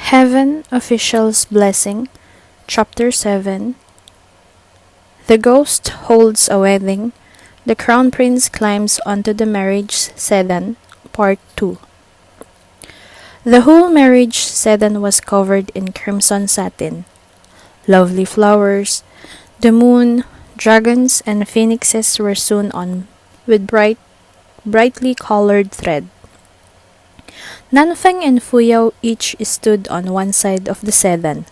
Heaven Official's Blessing, Chapter 7. The ghost holds a wedding. The crown prince climbs onto the marriage sedan, Part 2. The whole marriage sedan was covered in crimson satin. Lovely flowers, the moon, dragons, and phoenixes were sewn on with brightly colored thread. Nanfeng and Fuyao each stood on one side of the sedan,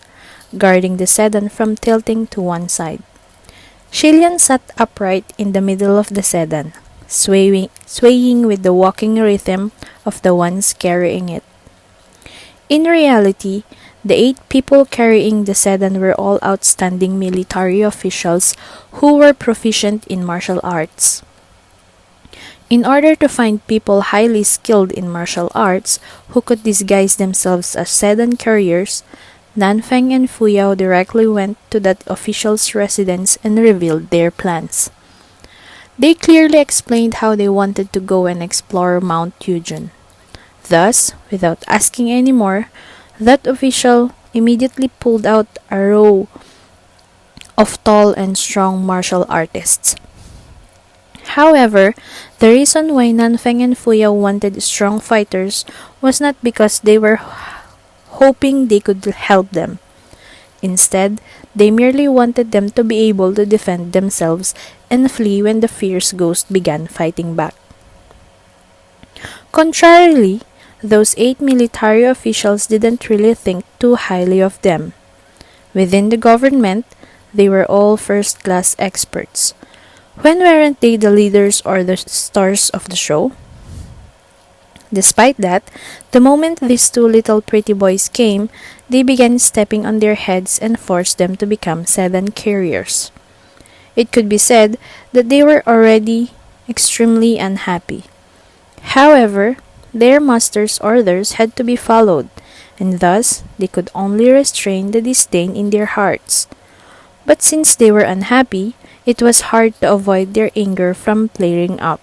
guarding the sedan from tilting to one side. Shilian sat upright in the middle of the sedan, swaying with the walking rhythm of the ones carrying it. In reality, the 8 people carrying the sedan were all outstanding military officials who were proficient in martial arts. In order to find people highly skilled in martial arts who could disguise themselves as sedan carriers, Nanfeng and Fuyao directly went to that official's residence and revealed their plans. They clearly explained how they wanted to go and explore Mount Yujun. Thus, without asking any more, that official immediately pulled out a row of tall and strong martial artists. However, the reason why Nanfeng and Fuyao wanted strong fighters was not because they were hoping they could help them. Instead, they merely wanted them to be able to defend themselves and flee when the fierce ghost began fighting back. Contrarily, those 8 military officials didn't really think too highly of them. Within the government, they were all first-class experts. When weren't they the leaders or the stars of the show? Despite that, the moment these 2 little pretty boys came, they began stepping on their heads and forced them to become sedan carriers. It could be said that they were already extremely unhappy. However, their master's orders had to be followed, and thus they could only restrain the disdain in their hearts. But since they were unhappy, it was hard to avoid their anger from flaring up.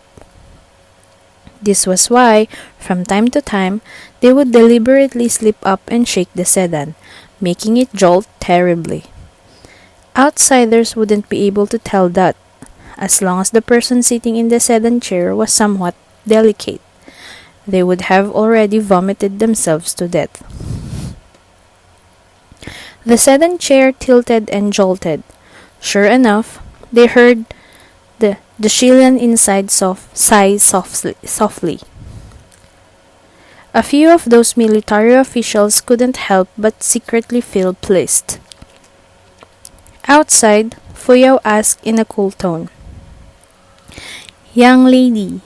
This was why, from time to time, they would deliberately slip up and shake the sedan, making it jolt terribly. Outsiders wouldn't be able to tell that, as long as the person sitting in the sedan chair was somewhat delicate. They would have already vomited themselves to death. The sedan chair tilted and jolted. Sure enough, they heard the Shilian inside sigh softly. A few of those military officials couldn't help but secretly feel pleased. Outside, Fuyao asked in a cool tone, "Young lady,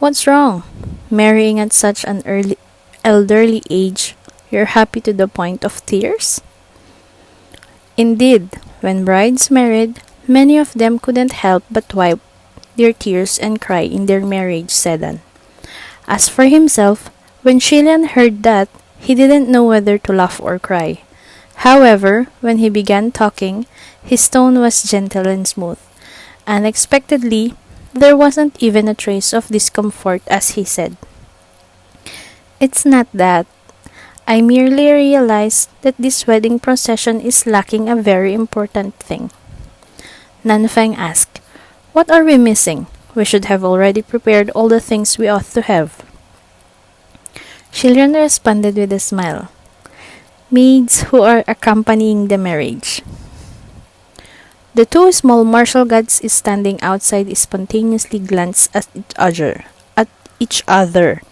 what's wrong? Marrying at such an elderly age, you're happy to the point of tears?" Indeed, when brides married, many of them couldn't help but wipe their tears and cry in their marriage sedan. As for himself, when Shilian heard that, he didn't know whether to laugh or cry. However, when he began talking, his tone was gentle and smooth. Unexpectedly, there wasn't even a trace of discomfort as he said, "It's not that. I merely realized that this wedding procession is lacking a very important thing." Nanfeng asked, "What are we missing? We should have already prepared all the things we ought to have." Shilian responded with a smile, "Maids who are accompanying the marriage." The 2 small martial gods standing outside spontaneously glanced at each other.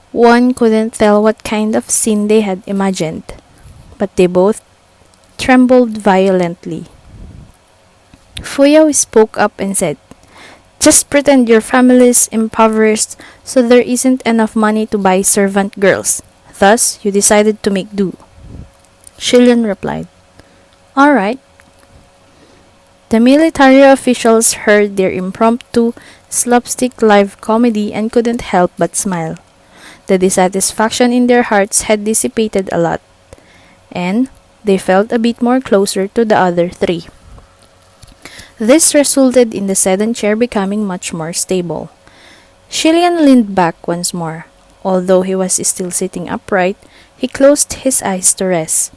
One couldn't tell what kind of scene they had imagined, but they both trembled violently. Fuyao spoke up and said, "Just pretend your family is impoverished so there isn't enough money to buy servant girls. Thus, you decided to make do." Shilian replied, "All right." The military officials heard their impromptu, slapstick live comedy and couldn't help but smile. The dissatisfaction in their hearts had dissipated a lot, and they felt a bit more closer to the other 3. This resulted in the sedan chair becoming much more stable. Shilian leaned back once more, Although he was still sitting upright, he closed his eyes to rest.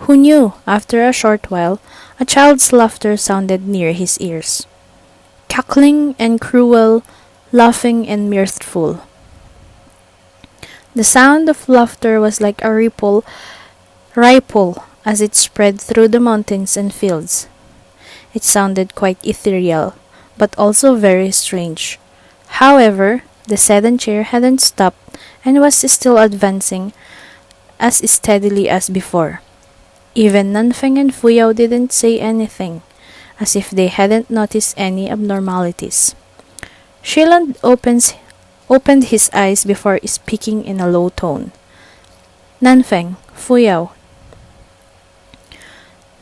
Who knew, after a short while, a child's laughter sounded near his ears. Cackling and cruel, laughing and mirthful. The sound of laughter was like a ripple as it spread through the mountains and fields. It sounded quite ethereal, but also very strange. However, the sedan chair hadn't stopped and was still advancing as steadily as before. Even Nanfeng and Fuyao didn't say anything, as if they hadn't noticed any abnormalities. Shilan opened his eyes before speaking in a low tone. Nanfeng, Fuyao.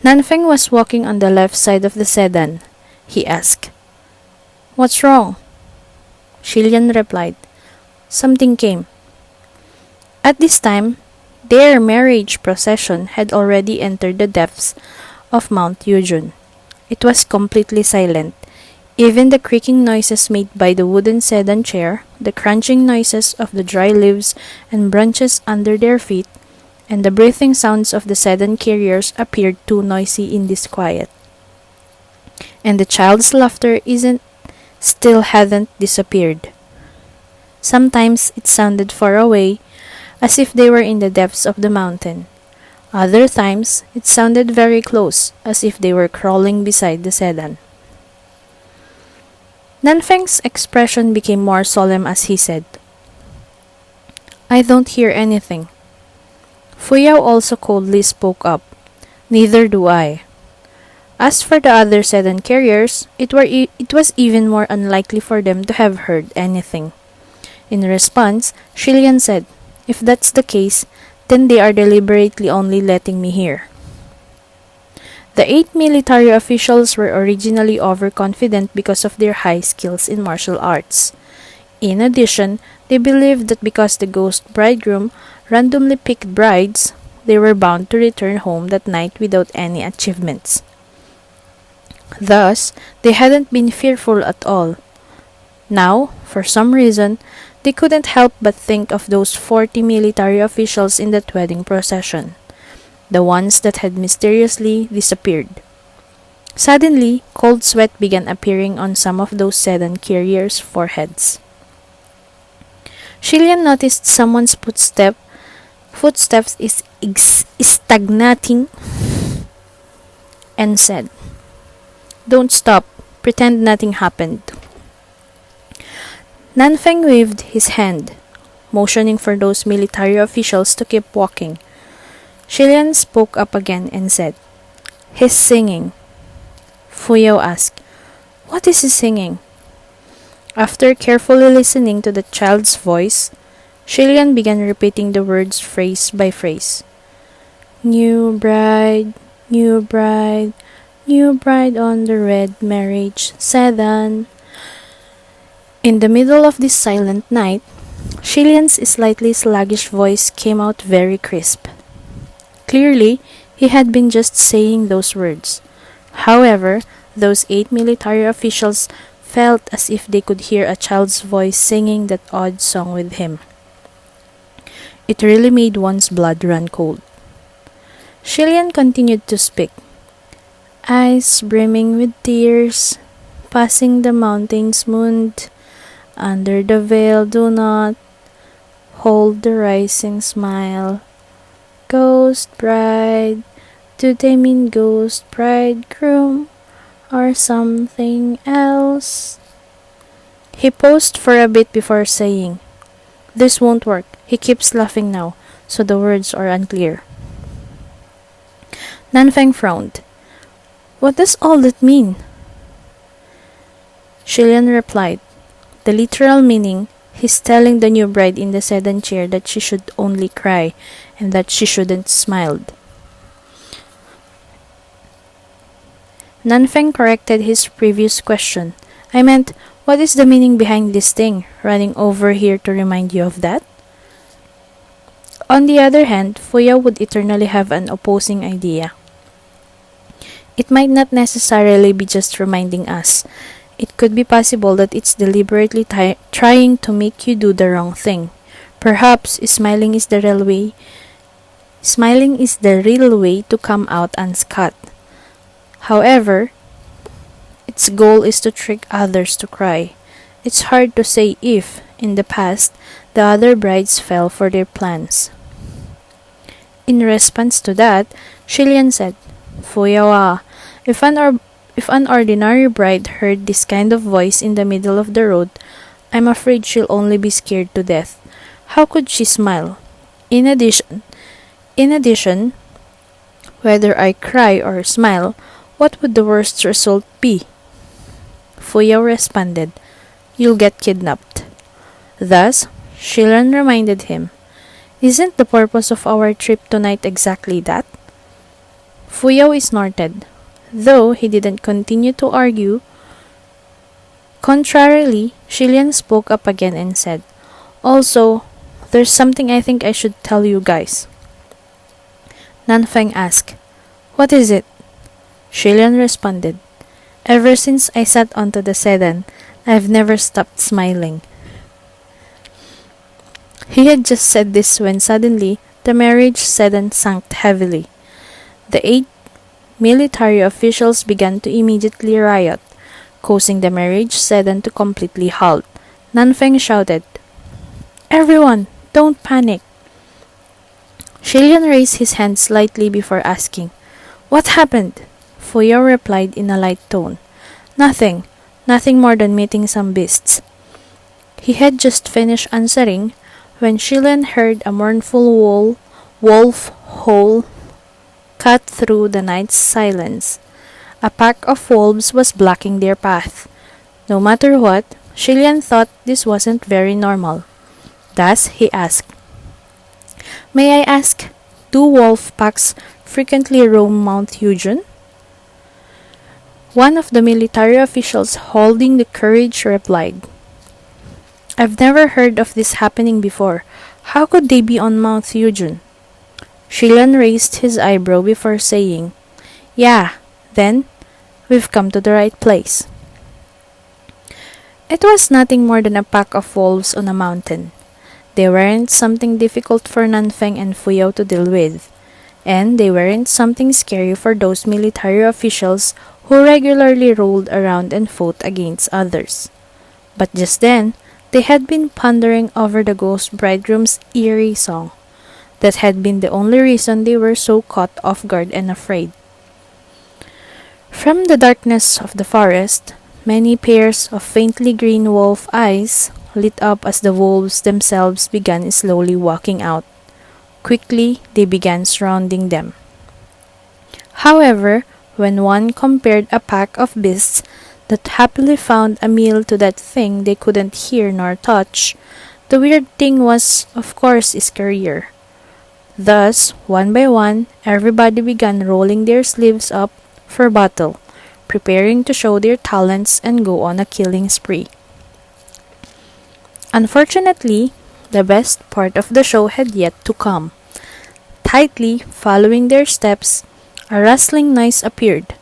Nanfeng was walking on the left side of the sedan. He asked, "What's wrong?" Shilian replied, "Something came." At this time, their marriage procession had already entered the depths of Mount Yujun. It was completely silent. Even the creaking noises made by the wooden sedan chair, the crunching noises of the dry leaves and branches under their feet, and the breathing sounds of the sedan carriers appeared too noisy in this quiet. And the child's laughter still hadn't disappeared. Sometimes it sounded far away, as if they were in the depths of the mountain. Other times, it sounded very close, as if they were crawling beside the sedan. Nanfeng's expression became more solemn as he said, "I don't hear anything." Fuyao also coldly spoke up, "Neither do I." As for the other sedan carriers, it was even more unlikely for them to have heard anything. In response, Shilian said, "If that's the case, then they are deliberately only letting me hear." The 8 military officials were originally overconfident because of their high skills in martial arts. In addition, they believed that because the ghost bridegroom randomly picked brides, they were bound to return home that night without any achievements. Thus, they hadn't been fearful at all. Now, for some reason, they couldn't help but think of those 40 military officials in that wedding procession, the ones that had mysteriously disappeared. Suddenly, cold sweat began appearing on some of those sedan carriers' foreheads. Shilian noticed someone's footsteps is stagnating and said, "Don't stop. Pretend nothing happened." Nanfeng waved his hand, motioning for those military officials to keep walking. Shilian spoke up again and said, "He's singing." Fuyao asked, "What is he singing?" After carefully listening to the child's voice, Shilian began repeating the words phrase by phrase. "New bride, new bride, new bride on the red marriage sedan." In the middle of this silent night, Shilian's slightly sluggish voice came out very crisp. Clearly, he had been just saying those words. However, those 8 military officials felt as if they could hear a child's voice singing that odd song with him. It really made one's blood run cold. Shilian continued to speak. "Eyes brimming with tears, passing the mountain's moon. Under the veil do not hold the rising smile. Ghost bride, do they mean ghost bridegroom or something else?" He paused for a bit before saying, "This won't work. He keeps laughing now, so the words are unclear." Nanfeng frowned. "What does all that mean?" Shilian replied, "The literal meaning, he's telling the new bride in the sedan chair that she should only cry and that she shouldn't smile." Nanfeng corrected his previous question. "I meant, what is the meaning behind this thing, running over here to remind you of that?" On the other hand, Fuyao would eternally have an opposing idea. It might not necessarily be just reminding us. It could be possible that it's deliberately trying to make you do the wrong thing, Perhaps smiling is the real way to come out unscathed. However, its goal is to trick others to cry. It's hard to say if, in the past, the other brides fell for their plans. In response to that, Shillian said, Fuyawa, if an ordinary bride heard this kind of voice in the middle of the road, I'm afraid she'll only be scared to death. How could she smile? In addition, whether I cry or smile, what would the worst result be? Fuyao responded, You'll get kidnapped. Thus, Shillian reminded him, Isn't the purpose of our trip tonight exactly that? Fuyao snorted, though he didn't continue to argue. Contrarily, Shillian spoke up again and said, Also, there's something I think I should tell you guys. Nanfeng asked, What is it? Shillian responded, Ever since I sat onto the sedan, I've never stopped smiling. He had just said this when suddenly the marriage sedan sank heavily. The 8 military officials began to immediately riot, causing the marriage sedan to completely halt. Nanfeng shouted, Everyone, don't panic. Shillian raised his hand slightly before asking, What happened? Fuyao replied in a light tone, Nothing more than meeting some beasts. He had just finished answering when Shillian heard a mournful wolf howl cut through the night's silence. A pack of wolves was blocking their path. No matter what, Shillian thought this wasn't very normal. Thus, he asked, May I ask, do wolf packs frequently roam Mount Yujun? One of the military officials holding the carriage replied, I've never heard of this happening before. How could they be on Mount Yujun? Shillian raised his eyebrow before saying, Yeah, then, we've come to the right place. It was nothing more than a pack of wolves on a mountain. They weren't something difficult for Nanfeng and Fuyao to deal with, and they weren't something scary for those military officials who regularly rolled around and fought against others. But just then, they had been pondering over the ghost bridegroom's eerie song. That had been the only reason they were so caught off guard and afraid. From the darkness of the forest, many pairs of faintly green wolf eyes lit up as the wolves themselves began slowly walking out. Quickly, they began surrounding them. However, when one compared a pack of beasts that happily found a meal to that thing they couldn't hear nor touch, the weird thing was, of course, scarier. Thus, one by one, everybody began rolling their sleeves up for battle, preparing to show their talents and go on a killing spree. Unfortunately, the best part of the show had yet to come. Tightly following their steps, a rustling noise appeared,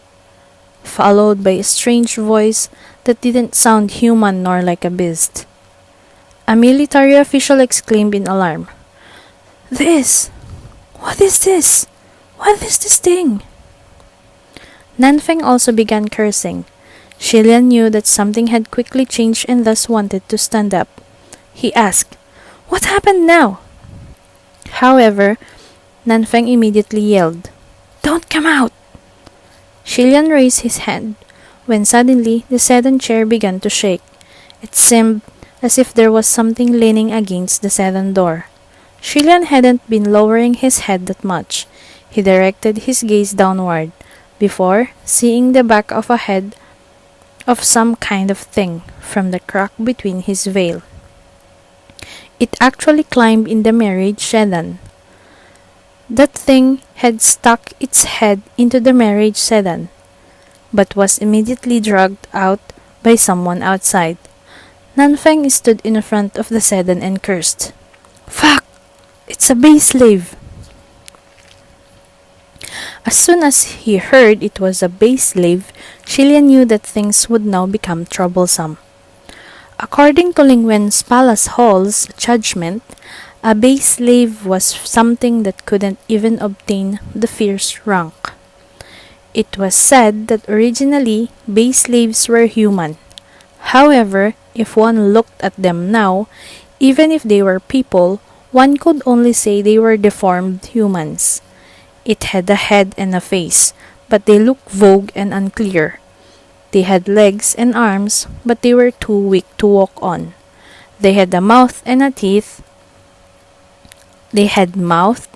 followed by a strange voice that didn't sound human nor like a beast. A military official exclaimed in alarm, This! What is this? What is this thing? Nanfeng also began cursing. Shillian knew that something had quickly changed and thus wanted to stand up. He asked, What happened now? However, Nanfeng immediately yelled, Don't come out! Shillian raised his hand when suddenly the sedan chair began to shake. It seemed as if there was something leaning against the sedan door. Shillian hadn't been lowering his head that much. He directed his gaze downward before seeing the back of a head of some kind of thing from the crack between his veil. It actually climbed in the marriage sedan. That thing had stuck its head into the marriage sedan, but was immediately dragged out by someone outside. Nanfeng stood in front of the sedan and cursed. Fuck! It's a base slave! As soon as he heard it was a base slave, Shillian knew that things would now become troublesome. According to Lingwen's palace hall's judgment, A base slave was something that couldn't even obtain the first rank. It was said that originally base slaves were human. However, if one looked at them now, even if they were people, one could only say they were deformed humans. It had a head and a face, but they looked vague and unclear. They had legs and arms, but they were too weak to walk on. They had a mouth and a teeth. They had mouth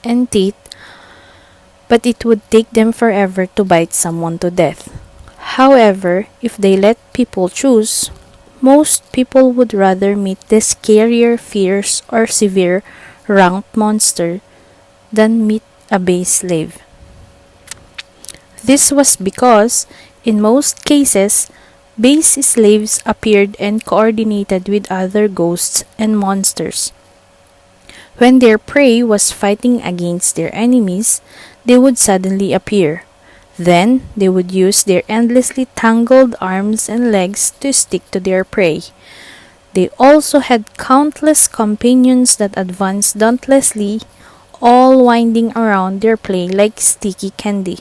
and teeth, but it would take them forever to bite someone to death. However, if they let people choose, most people would rather meet the scarier, fierce, or severe ranked monster than meet a base slave. This was because, in most cases, base slaves appeared and coordinated with other ghosts and monsters. When their prey was fighting against their enemies, they would suddenly appear. Then, they would use their endlessly tangled arms and legs to stick to their prey. They also had countless companions that advanced dauntlessly, all winding around their prey like sticky candy.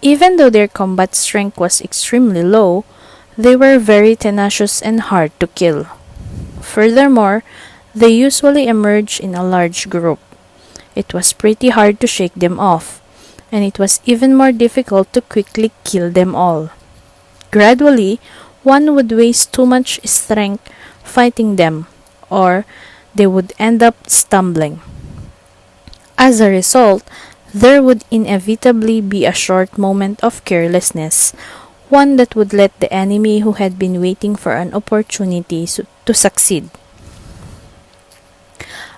Even though their combat strength was extremely low, they were very tenacious and hard to kill. Furthermore, they usually emerged in a large group. It was pretty hard to shake them off, and it was even more difficult to quickly kill them all. Gradually, one would waste too much strength fighting them, or they would end up stumbling. As a result, there would inevitably be a short moment of carelessness, one that would let the enemy who had been waiting for an opportunity to succeed.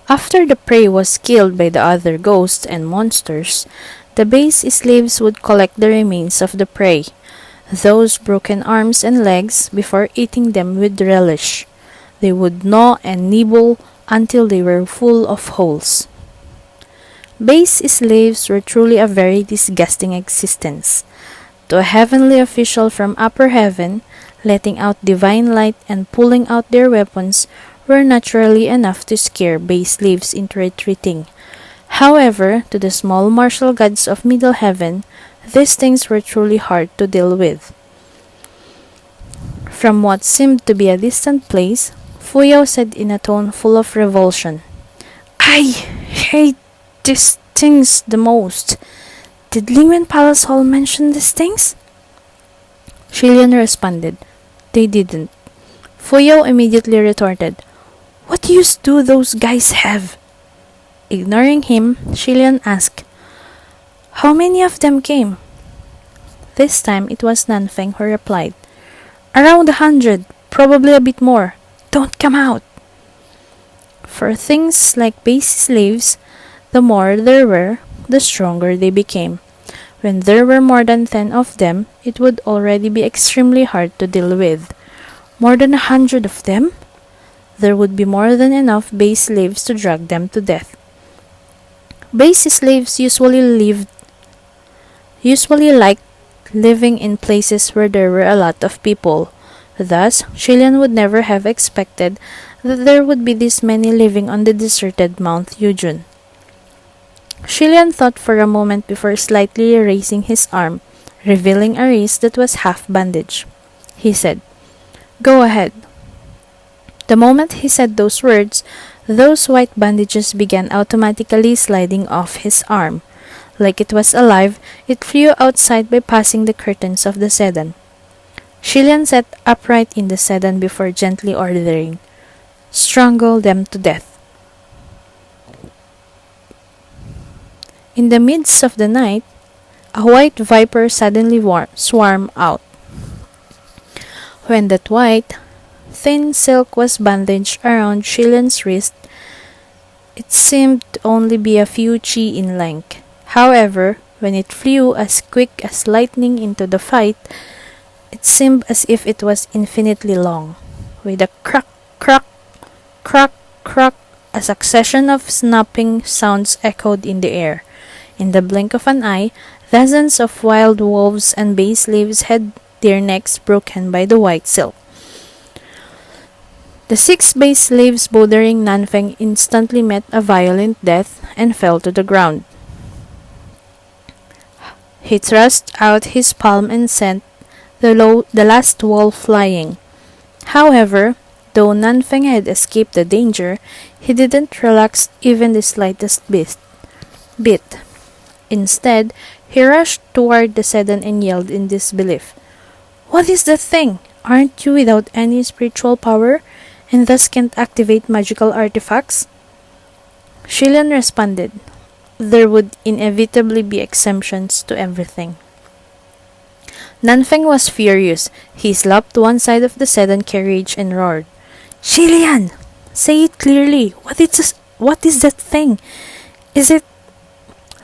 After the prey was killed by the other ghosts and monsters, the base slaves would collect the remains of the prey, those broken arms and legs, before eating them with relish. They would gnaw and nibble until they were full of holes. Base slaves were truly a very disgusting existence. To a heavenly official from upper heaven, letting out divine light and pulling out their weapons were naturally enough to scare base slaves into retreating. However, to the small martial gods of middle heaven, these things were truly hard to deal with. From what seemed to be a distant place, Fuyao said in a tone full of revulsion, "I hate these things the most. Did Lingwen Palace Hall mention these things?" Shillian responded, "They didn't." Fuyao immediately retorted, "What use do those guys have?" Ignoring him, Shillian asked, "How many of them came?" This time it was Nanfeng who replied, "Around 100, probably a bit more. Don't come out." For things like base slaves, the more there were, the stronger they became. When there were more than 10 of them, it would already be extremely hard to deal with. More than 100 of them? There would be more than enough base slaves to drag them to death. Base slaves usually liked living in places where there were a lot of people. Thus, Shillian would never have expected that there would be this many living on the deserted Mount Yujun. Shillian thought for a moment before slightly raising his arm, revealing a wrist that was half bandaged. He said, "Go ahead." The moment he said those words, those white bandages began automatically sliding off his arm. Like it was alive, it flew outside by passing the curtains of the sedan. Shillian sat upright in the sedan before gently ordering, "Strangle them to death." In the midst of the night, a white viper suddenly swarmed out. When that white, thin silk was bandaged around Shillian's wrist, it seemed to only be a few chi in length. However, when it flew as quick as lightning into the fight, it seemed as if it was infinitely long. With a crack, crack, crack, crack, a succession of snapping sounds echoed in the air. In the blink of an eye, dozens of wild wolves and base slaves had their necks broken by the white silk. The 6 base slaves bothering Nanfeng instantly met a violent death and fell to the ground. He thrust out his palm and sent the last wall flying. However, though Nanfeng had escaped the danger, he didn't relax even the slightest bit. Instead, he rushed toward the sedan and yelled in disbelief, "What is that thing? Aren't you without any spiritual power, and thus can't activate magical artifacts?" Shillian responded, "There would inevitably be exemptions to everything." Nanfeng was furious. He slapped one side of the sedan carriage and roared, "Shillian! Say it clearly! What is that thing? Is it—"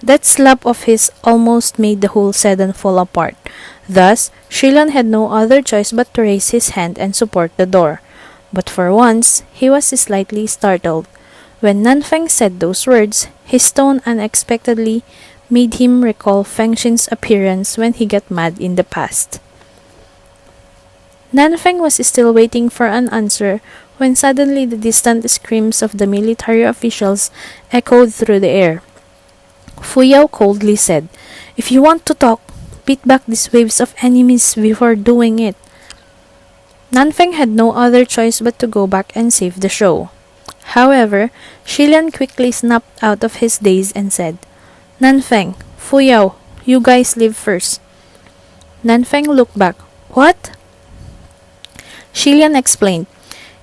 That slap of his almost made the whole sedan fall apart. Thus, Shillian had no other choice but to raise his hand and support the door. But for once, he was slightly startled. When Nanfeng said those words, his tone unexpectedly made him recall Fengxin's appearance when he got mad in the past. Nanfeng was still waiting for an answer when suddenly the distant screams of the military officials echoed through the air. Fuyao coldly said, "If you want to talk, beat back these waves of enemies before doing it." Nanfeng had no other choice but to go back and save the show. However, Shillian quickly snapped out of his daze and said, "Nanfeng, Fuyao, you guys leave first." Nanfeng looked back. "What?" Shillian explained,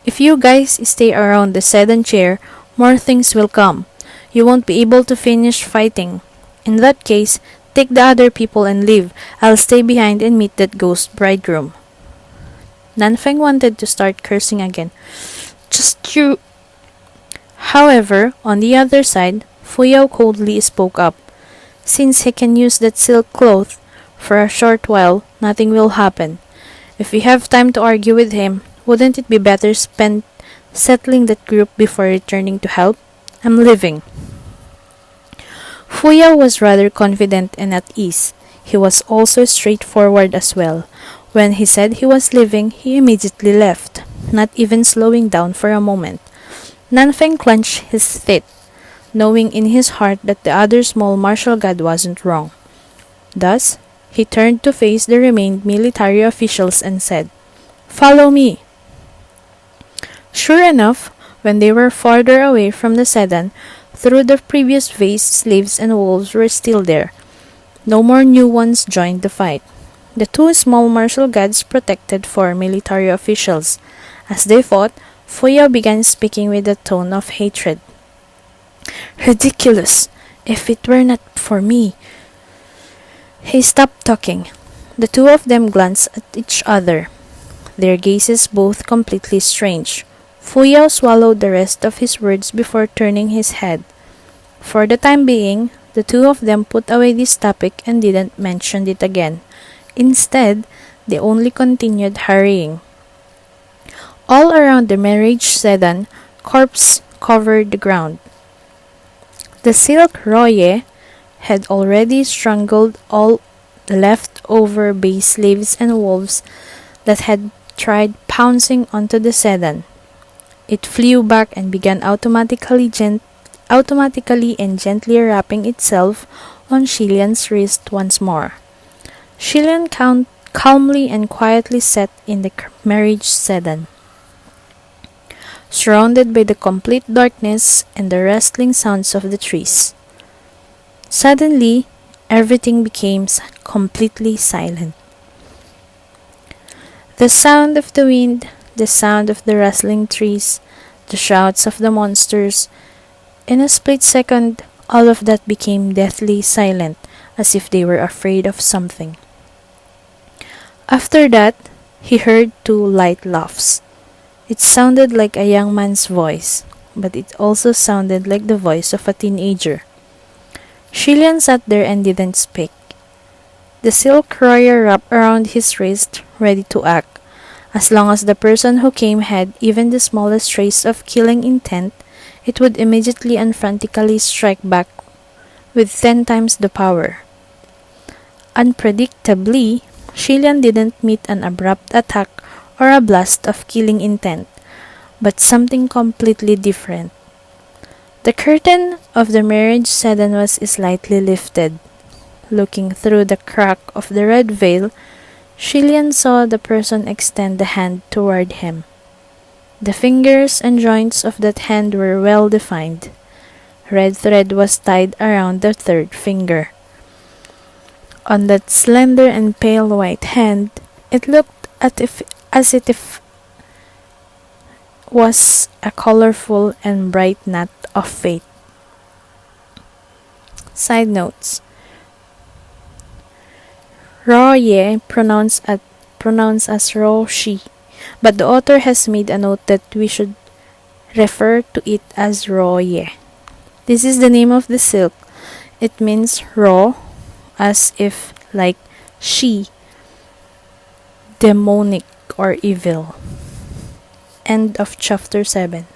"If you guys stay around the sedan chair, more things will come. You won't be able to finish fighting. In that case, take the other people and leave. I'll stay behind and meet that ghost bridegroom." Nanfeng wanted to start cursing again. "Just you—" However, on the other side, Fuyao coldly spoke up. "Since he can use that silk cloth, for a short while, nothing will happen. If we have time to argue with him, wouldn't it be better spent settling that group before returning to help? I'm leaving." Fuyao was rather confident and at ease. He was also straightforward as well. When he said he was leaving, he immediately left, not even slowing down for a moment. Nanfeng clenched his teeth, knowing in his heart that the other small martial god wasn't wrong. Thus, he turned to face the remaining military officials and said, "Follow me." Sure enough, when they were farther away from the sedan, through the previous phase, slaves and wolves were still there. No more new ones joined the fight. The two small martial gods protected four military officials. As they fought, Fuyao began speaking with a tone of hatred. "Ridiculous! If it were not for me—" He stopped talking. The two of them glanced at each other, their gazes both completely strange. Fuyao swallowed the rest of his words before turning his head. For the time being, the two of them put away this topic and didn't mention it again. Instead, they only continued hurrying. All around the marriage sedan, corpses covered the ground. The silk roye had already strangled all the leftover base slaves and wolves that had tried pouncing onto the sedan. It flew back and began automatically and gently wrapping itself on Shillian's wrist once more. Shillian calmly and quietly sat in the marriage sedan, surrounded by the complete darkness and the rustling sounds of the trees. Suddenly, everything became completely silent. The sound of the wind, the sound of the rustling trees, the shouts of the monsters. In a split second, all of that became deathly silent, as if they were afraid of something. After that, he heard two light laughs. It sounded like a young man's voice, but it also sounded like the voice of a teenager. Shillian sat there and didn't speak. The silk royer wrapped around his wrist, ready to act. As long as the person who came had even the smallest trace of killing intent, it would immediately and frantically strike back with 10 times the power. Unpredictably, Shillian didn't meet an abrupt attack or a blast of killing intent. but something completely different. The curtain of the marriage sedan was slightly lifted. Looking through the crack of the red veil, Shillian saw the person extend the hand toward him. The fingers and joints of that hand were well defined. Red thread was tied around the third finger. On that slender and pale white hand, it looked as if was a colorful and bright knot of fate. Side notes: Roye pronounced as Roshi, but the author has made a note that we should refer to it as Roye. This is the name of the silk. It means raw, as if like she, demonic or evil. End of chapter 7.